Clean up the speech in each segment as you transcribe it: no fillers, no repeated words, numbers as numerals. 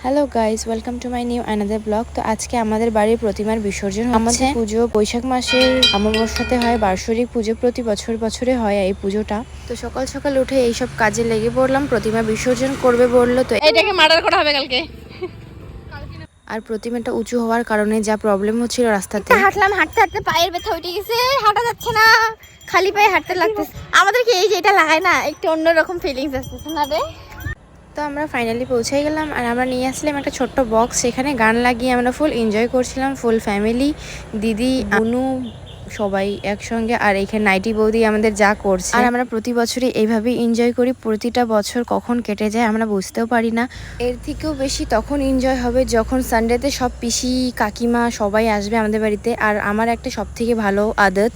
Hello guys, welcome to my new another blog. তো আজকে আমাদের বাড়ির প্রতিমার বিসর্জন হচ্ছে। পুজো বৈশাখ মাসের অমাবস্যাতে হয়, বার্ষিক পুজো প্রতি বছরে হয় এই পুজোটা। তো সকাল সকাল উঠে এইসব কাজে লেগে পড়লাম। প্রতিমা বিসর্জন করবে বললো, তো এটাকে মার্ডার করা হবে কালকে। আর প্রতিমাটা উঁচু হওয়ার কারণে যা প্রবলেম হচ্ছিল রাস্তাতে, হাঁটলাম, হাঁটতে হাঁটতে পায়ের ব্যথা উঠে গেছে, হাঁটা যাচ্ছে না, খালি পায়ে হাঁটতে লাগতেছে। আমাদেরকে এই যে এটা লাগায় না, একটু অন্যরকম ফিলিংস আসতেছে না রে। তো আমরা ফাইনালি পৌঁছে গেলাম। আর আমরা নিয়ে আসলাম একটা ছোট্ট বক্স, সেখানে গান লাগিয়ে আমরা ফুল এনজয় করছিলাম, ফুল ফ্যামিলি, দিদি, আনু, সবাই একসঙ্গে। আর এখানে নাইটি বৌদি আমাদের যা করছে। আর আমরা প্রতি বছরই এইভাবেই এনজয় করি। প্রতিটা বছর কখন কেটে যায় আমরা বুঝতেও পারি না। এর থেকেও বেশি তখন এনজয় হবে যখন সানডেতে সব পিসি কাকিমা সবাই আসবে আমাদের বাড়িতে। আর আমার একটা সব থেকে ভালো আদত,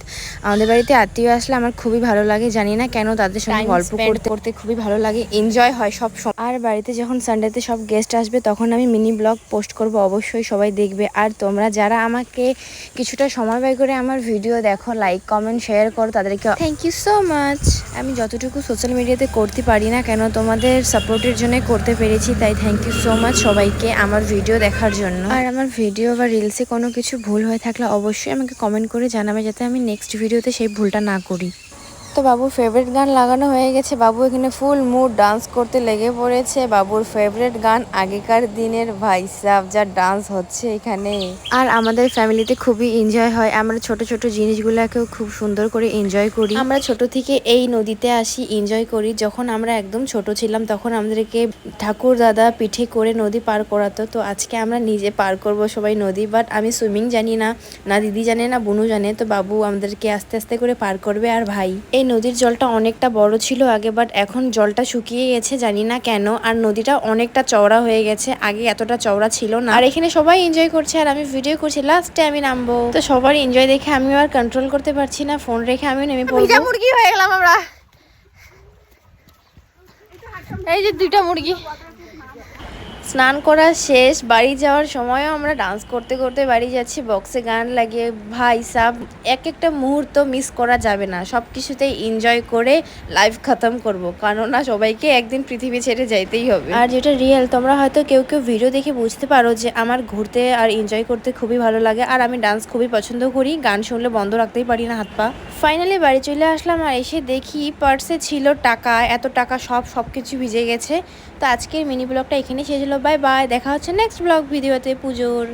আমাদের বাড়িতে আত্মীয় আসলে আমার খুবই ভালো লাগে। জানি না কেন, তাদের সঙ্গে গল্প করতে করতে খুবই ভালো লাগে, এনজয় হয় সব সময়। আর বাড়িতে যখন সানডেতে সব গেস্ট আসবে তখন আমি মিনি ব্লগ পোস্ট করব, অবশ্যই সবাই দেখবে। আর তোমরা যারা আমাকে কিছুটা সময় ব্যয় করে আমার ভিডিও দেখো, লাইক কমেন্ট শেয়ার করো, তাদেরকে থ্যাংক ইউ সো মাচ। আমি যতটুকু সোশ্যাল মিডিয়াতে করতে পারি না কেন, তোমাদের সাপোর্টের জন্য করতে পেরেছি, তাই থ্যাংক ইউ সো মাচ সবাইকে আমার ভিডিও দেখার জন্য। আর আমার ভিডিও বা রিলসে কোনো কিছু ভুল হয়ে থাকলে অবশ্যই আমাকে কমেন্ট করে জানাবে, যাতে আমি নেক্সট ভিডিওতে সেই ভুলটা না করি। তো বাবুর ফেভারিট গান লাগানো হয়ে গেছে, বাবু এখানে ফুল মুড ডান্স করতে লেগে পড়েছে। বাবুর ফেভারিট গান আগেকার দিনের ভাই সাব, যা ডান্স হচ্ছে এখানে। আর আমাদের ফ্যামিলিতে খুবই এনজয় হয়, আমরা ছোট ছোট জিনিসগুলোকেও খুব সুন্দর করে এনজয় করি। আমরা ছোট থেকে এই নদীতে আসি, এনজয় করি। যখন আমরা একদম ছোট ছিলাম তখন আমাদেরকে ঠাকুর দাদা পিঠে করে নদী পার করাতো। তো আজকে আমরা নিজে পার করব সবাই নদী, বাট আমি সুইমিং জানি না, না দিদি জানে না বুনু জানে। তো বাবু আমাদেরকে আস্তে আস্তে করে পার করবে। আর ভাই, এই নদীর জলটা অনেকটা বড় ছিল আগে, বাট এখন জলটা শুকিয়ে গেছে, জানি না কেন। আর নদীটা অনেকটা চওড়া হয়ে গেছে, আগে এতটা চওড়া ছিল না। আর এখানে সবাই এনজয় করছে আর আমি ভিডিও করছি, লাস্টে আমি নামবো। তো সবার এনজয় দেখে আমি আর কন্ট্রোল করতে পারছি না, ফোন রেখে আমি নেমে পড়বো। মুরগি হয়ে গেলাম আমরা, এই যে দুইটা মুরগি। স্নান করা শেষ, বাড়ি যাওয়ার সময়ও আমরা ডান্স করতে করতে বাড়ি যাচ্ছি, বক্সে গান লাগিয়ে। ভাই সাব, এক একটা মুহূর্ত মিস করা যাবে না, সব কিছুতেই এনজয় করে লাইফ খতম করব, কেননা সবাইকে একদিন পৃথিবী ছেড়ে যাইতেই হবে। আর যেটা রিয়েল, তোমরা হয়তো কেউ কেউ ভিডিও দেখে বুঝতে পারো যে আমার ঘুরতে আর এনজয় করতে খুবই ভালো লাগে, আর আমি ডান্স খুবই পছন্দ করি, গান শুনলে বন্ধ রাখতেই পারি না হাত পা। ফাইনালি বাড়ি চলে আসলাম, আর এসে দেখি পার্সে ছিল টাকা, এত টাকা সব কিছু ভিজে গেছে। তো আজকের মিনি ব্লগটা এখানেই শেষ হলো। বাই বাই, দেখা হচ্ছে নেক্সট ব্লগ ভিডিওতে পুজোর।